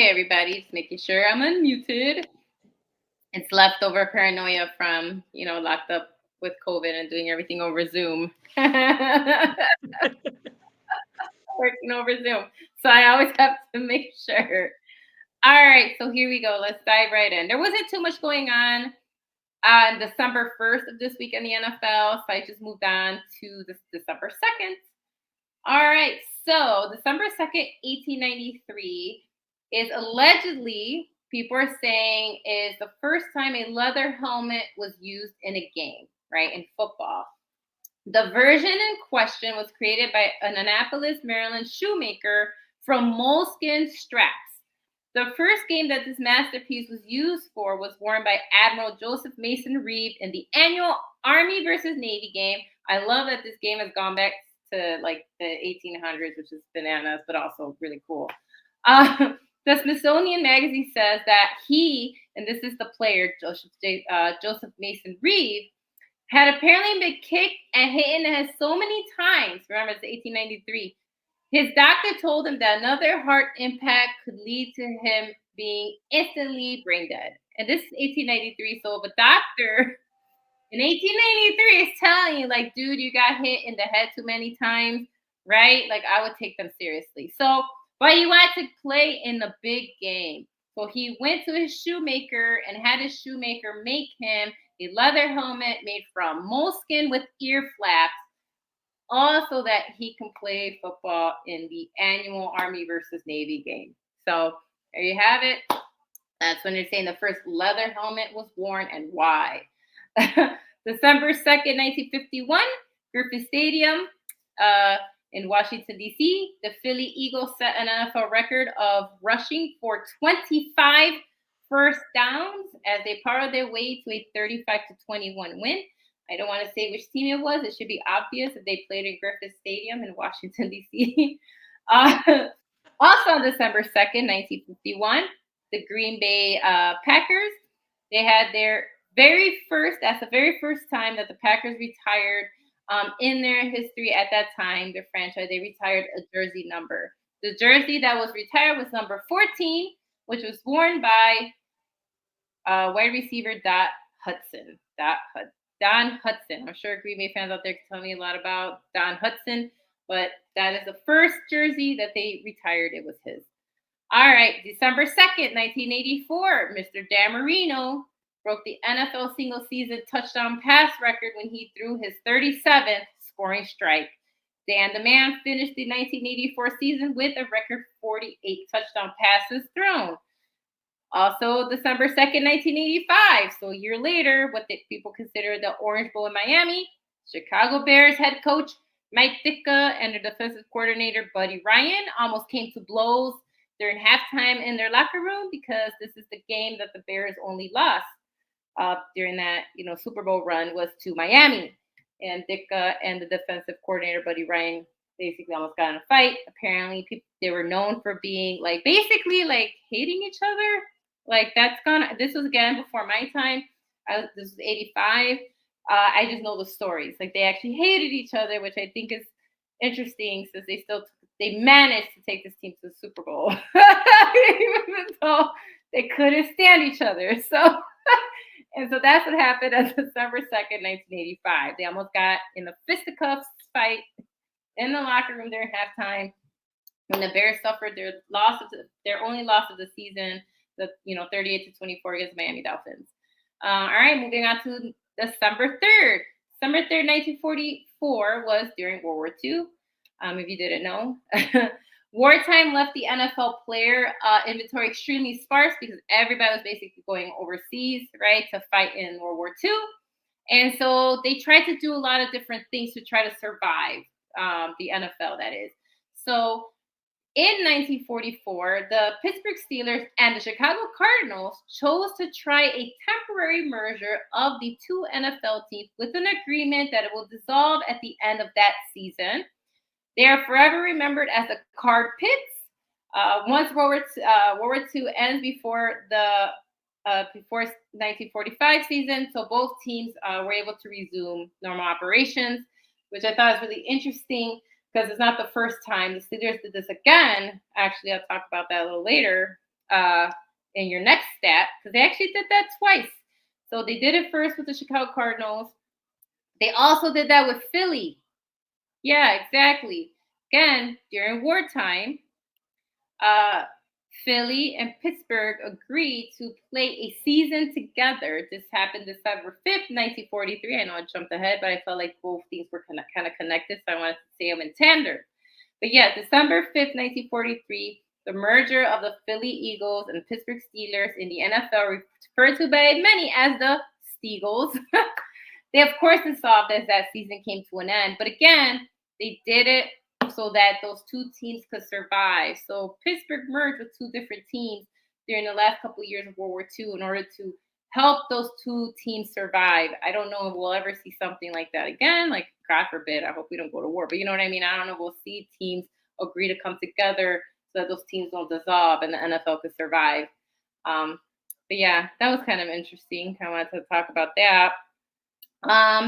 everybody. Just making sure I'm unmuted. It's leftover paranoia from, locked up with COVID and doing everything over Zoom. Working over Zoom. So I always have to make sure. All right, so here we go. Let's dive right in. There wasn't too much going on December 1st of this week in the NFL, so I just moved on to December 2nd. All right, so December 2nd, 1893 is allegedly, people are saying, is the first time a leather helmet was used in a game, right, in football. The version in question was created by an Annapolis, Maryland shoemaker from moleskin straps. The first game that this masterpiece was used for was worn by Admiral Joseph Mason Reed in the annual Army versus Navy game. I love that this game has gone back to like the 1800s, which is bananas, but also really cool. The Smithsonian Magazine says that he, and this is the player, Joseph Mason Reed, had apparently been kicked and hit in the head so many times. Remember, it's 1893. His doctor told him that another heart impact could lead to him being instantly brain dead. And this is 1893. So if a doctor in 1893 is telling you, like, dude, you got hit in the head too many times, right? Like, I would take them seriously. So, but he wanted to play in the big game. So he went to his shoemaker and had his shoemaker make him a leather helmet made from moleskin with ear flaps, also that he can play football in the annual Army versus Navy game. So there you have it. That's when they're saying the first leather helmet was worn and why. December 2nd, 1951, Griffith Stadium in Washington, D.C., the Philly Eagles set an NFL record of rushing for 25 first downs as they powered their way to a 35-21 win. I don't want to say which team it was. It should be obvious if they played in Griffith Stadium in Washington, D.C. Also on December 2nd, 1951, the Green Bay Packers, they had their that's the very first time that the Packers retired in their history at that time, their franchise, they retired a jersey number. The jersey that was retired was number 14, which was worn by wide receiver Don Hudson. I'm sure Green Bay fans out there can tell me a lot about Don Hudson, but that is the first jersey that they retired. It was his. All right, December 2nd, 1984, Mr. Dan Marino broke the NFL single-season touchdown pass record when he threw his 37th scoring strike. Dan the Man finished the 1984 season with a record 48 touchdown passes thrown. Also, December 2nd, 1985, so a year later, what people consider the Orange Bowl in Miami, Chicago Bears head coach Mike Ditka and their defensive coordinator Buddy Ryan almost came to blows during halftime in their locker room because this is the game that the Bears only lost during that Super Bowl run was to Miami. And Ditka and the defensive coordinator Buddy Ryan basically almost got in a fight. Apparently, they were known for being basically hating each other. This was again before my time. This was 85. I just know the stories. They actually hated each other, which I think is interesting since they managed to take this team to the Super Bowl, even though they couldn't stand each other. So, and so that's what happened on December 2nd, 1985. They almost got in a fisticuffs fight in the locker room during halftime when the Bears suffered their only loss of the season, 38-24 against Miami Dolphins. All right, moving on to December 3rd. December 3rd, 1944 was during World War II. If you didn't know. Wartime left the NFL player inventory extremely sparse because everybody was basically going overseas, right, to fight in World War II. And so they tried to do a lot of different things to try to survive the NFL, that is. So in 1944, the Pittsburgh Steelers and the Chicago Cardinals chose to try a temporary merger of the two NFL teams with an agreement that it will dissolve at the end of that season. They are forever remembered as the Card Pits. Once World War II ends before 1945 season, so both teams were able to resume normal operations, which I thought was really interesting because it's not the first time. The Steelers did this again. Actually, I'll talk about that a little later. in your next stat, because they actually did that twice. So they did it first with the Chicago Cardinals. They also did that with Philly. Yeah, exactly. Again, during wartime, uh, Philly and Pittsburgh agreed to play a season together. This happened December 5th, 1943. I know I jumped ahead, but I felt like both things were kind of connected, so I wanted to say them in tandem. But yeah, December 5th, 1943, the merger of the Philly Eagles and Pittsburgh Steelers in the NFL, referred to by many as the Steagles. They, of course, dissolved as that season came to an end. But again, they did it so that those two teams could survive. So Pittsburgh merged with two different teams during the last couple of years of World War II in order to help those two teams survive. I don't know if we'll ever see something like that again. Like, God forbid, I hope we don't go to war. But you know what I mean? I don't know if we'll see teams agree to come together so that those teams don't dissolve and the NFL could survive. But yeah, that was kind of interesting. I wanted to talk about that.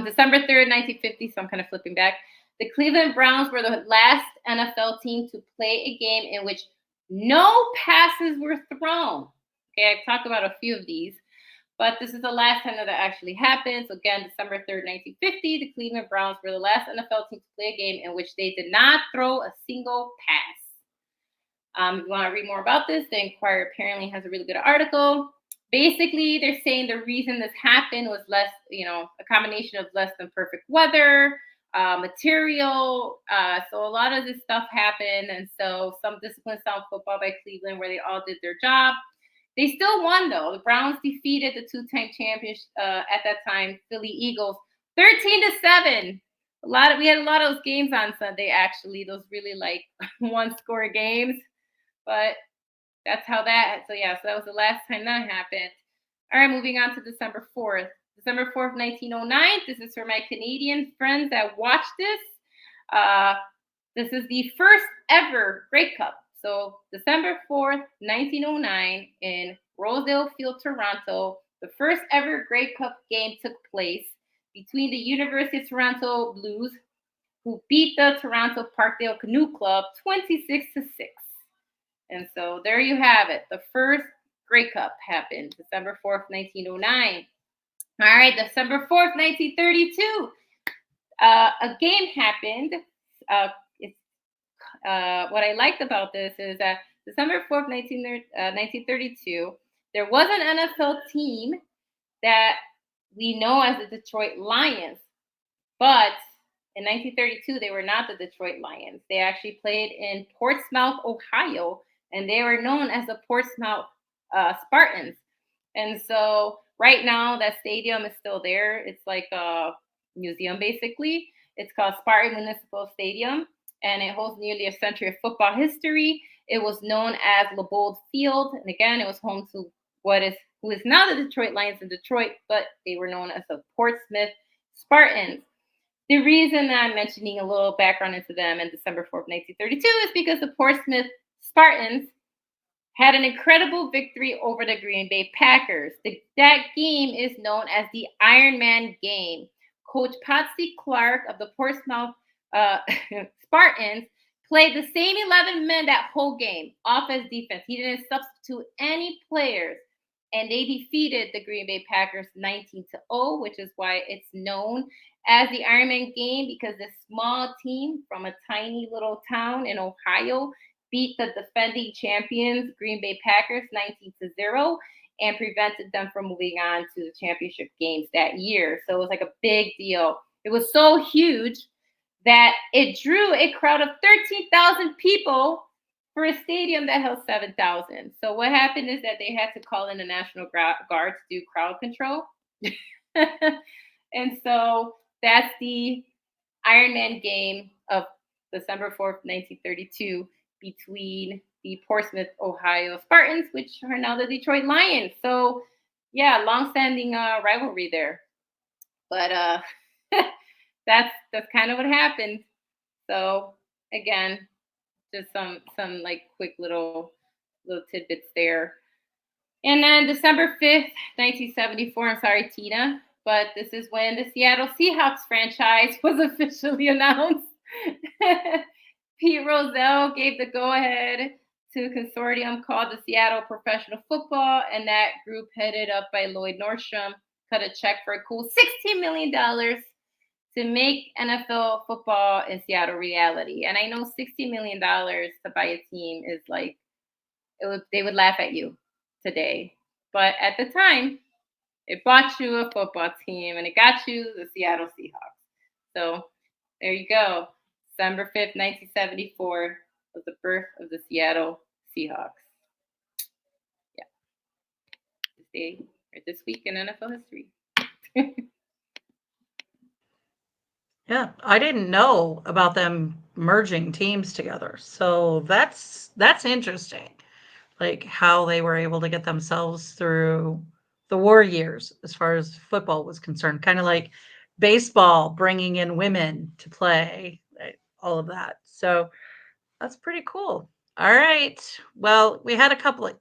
December 3rd, 1950, so I'm kind of flipping back. The Cleveland Browns were the last NFL team to play a game in which no passes were thrown. Okay, I've talked about a few of these, but this is the last time that actually happened. So again, December 3rd, 1950, the Cleveland Browns were the last NFL team to play a game in which they did not throw a single pass. If you want to read more about this, the Inquirer apparently has a really good article. Basically, they're saying the reason this happened was a combination of less than perfect weather, material. So a lot of this stuff happened. And so some discipline style football by Cleveland where they all did their job. They still won, though. The Browns defeated the two-time champions at that time, Philly Eagles, 13-7. We had a lot of those games on Sunday, actually, those really like one-score games. But that's how that. So that was the last time that happened. All right, moving on to December 4th. December 4th, 1909. This is for my Canadian friends that watch this. This is the first ever Grey Cup. So December 4th, 1909, in Rosedale Field, Toronto, the first ever Grey Cup game took place between the University of Toronto Blues, who beat the Toronto Parkdale Canoe Club 26-6. And so there you have it. The first Grey Cup happened December 4th, 1909. All right, December 4th, 1932. A game happened. What I liked about this is that December 4th, 1932, there was an NFL team that we know as the Detroit Lions. But in 1932, they were not the Detroit Lions. They actually played in Portsmouth, Ohio, and they were known as the Portsmouth Spartans. And so right now, that stadium is still there. It's like a museum, basically. It's called Spartan Municipal Stadium, and it holds nearly a century of football history. It was known as LeBold Field, and again, it was home to who is now the Detroit Lions in Detroit, but they were known as the Portsmouth Spartans. The reason that I'm mentioning a little background into them in December 4th, 1932 is because the Portsmouth Spartans had an incredible victory over the Green Bay Packers. That game is known as the Iron Man game. Coach Patsy Clark of the Portsmouth Spartans played the same 11 men that whole game, offense, defense. He didn't substitute any players. And they defeated the Green Bay Packers 19-0, which is why it's known as the Iron Man game, because this small team from a tiny little town in Ohio beat the defending champions Green Bay Packers 19-0 and prevented them from moving on to the championship games that year. So it was like a big deal. It was so huge that it drew a crowd of 13,000 people for a stadium that held 7,000. So what happened is that they had to call in the National Guard to do crowd control. And so that's the Iron Man game of December 4th, 1932, between the Portsmouth, Ohio Spartans, which are now the Detroit Lions. So, yeah, long-standing rivalry there. But that's kind of what happened. So, again, just some like quick little tidbits there. And then December 5th, 1974, I'm sorry, Tina, but this is when the Seattle Seahawks franchise was officially announced. Pete Rozelle gave the go-ahead to a consortium called the Seattle Professional Football, and that group, headed up by Lloyd Nordstrom, cut a check for a cool $16 million to make NFL football in Seattle reality. And I know $60 million to buy a team is like, they would laugh at you today, but at the time, it bought you a football team and it got you the Seattle Seahawks. So there you go. December 5th, 1974 was the birth of the Seattle Seahawks. Yeah, this day or this week in NFL history. Yeah, I didn't know about them merging teams together. So that's interesting. Like how they were able to get themselves through the war years as far as football was concerned. Kind of like baseball bringing in women to play, all of that. So that's pretty cool. All right. Well, we had a couple of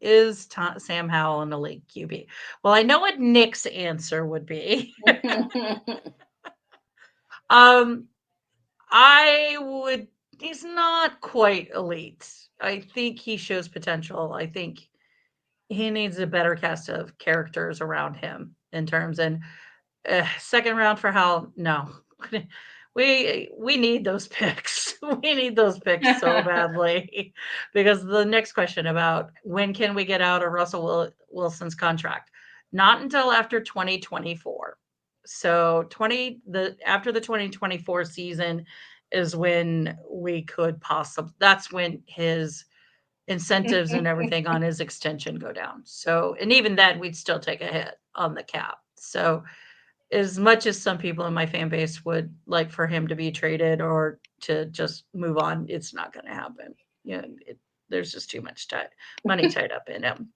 Sam Howell an elite QB? Well, I know what Nick's answer would be. um, I would. He's not quite elite. I think he shows potential. I think he needs a better cast of characters around him in terms and second round for Hal. No, we need those picks. We need those picks so badly because the next question about when can we get out of Wilson's contract? Not until after 2024. So 20 the after the 2024 season is when we could possibly that's when his incentives and everything on his extension go down. So, and even then, we'd still take a hit on the cap. So, as much as some people in my fan base would like for him to be traded or to just move on, it's not going to happen. You know, there's just too much money tied up in him.